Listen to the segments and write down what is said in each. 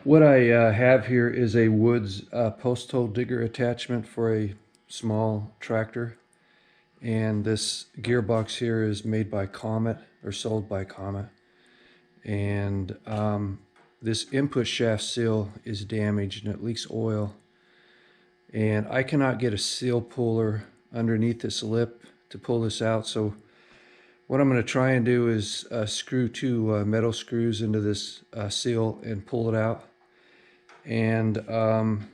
What I have here is a Woods post hole digger attachment for a small tractor, and this gearbox here is made by Comet, or sold by Comet, and this input shaft seal is damaged and it leaks oil, and I cannot get a seal puller underneath this lip to pull this out. So what I'm going to try and do is screw two metal screws into this seal and pull it out. And when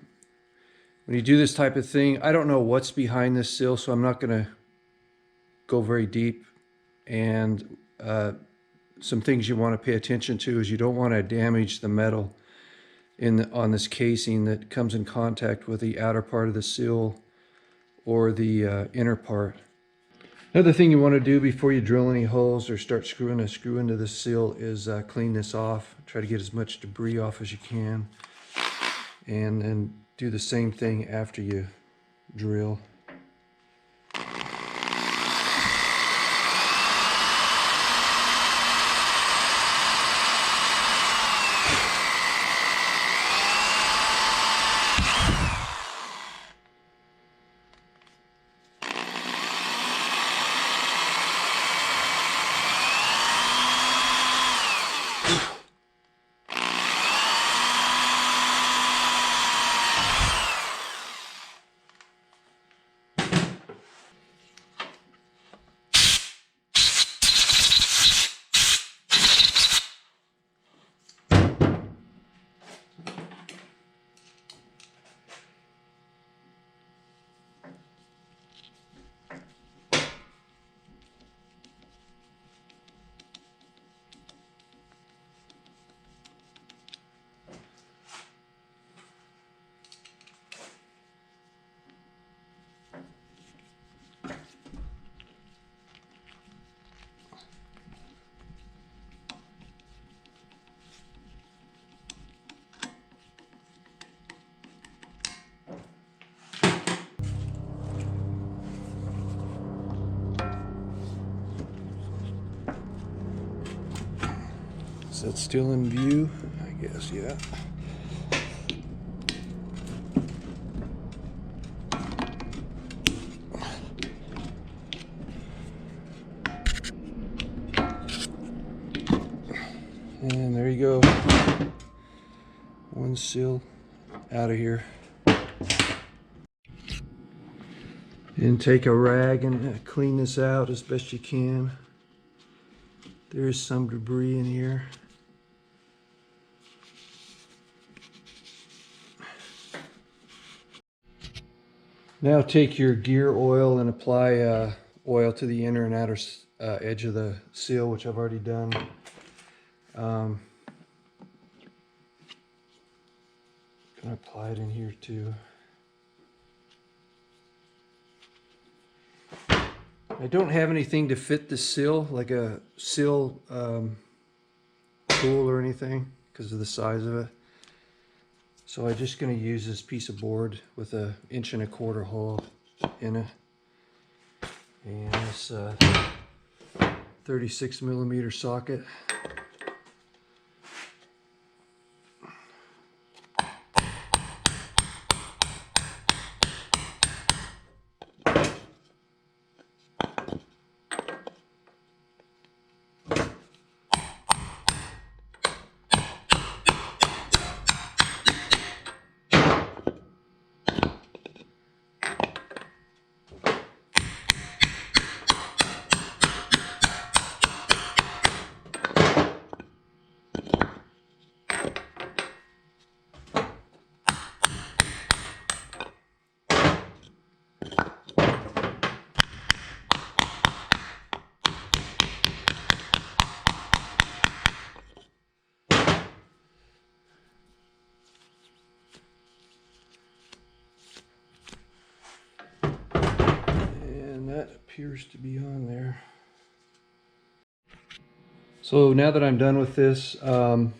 you do this type of thing, I don't know what's behind this seal, so I'm not going to go very deep. And some things you want to pay attention to is you don't want to damage the metal on this casing that comes in contact with the outer part of the seal or the inner part. Another thing you want to do before you drill any holes or start screwing a screw into the seal is clean this off. Try to get as much debris off as you can. And then do the same thing after you drill. Is that still in view? I guess, yeah. And there you go. One seal out of here. And take a rag and clean this out as best you can. There's some debris in here. Now take your gear oil and apply oil to the inner and outer edge of the seal, which I've already done. Gonna apply it in here too. I don't have anything to fit the seal, like a seal tool or anything, because of the size of it. So I'm just going to use this piece of board with an 1¼ inch hole in it, and this 36mm socket. That appears to be on there. So now that I'm done with this, all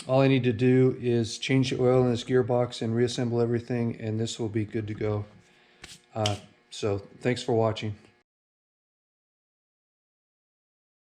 I need to do is change the oil in this gearbox and reassemble everything, and this will be good to go. So thanks for watching.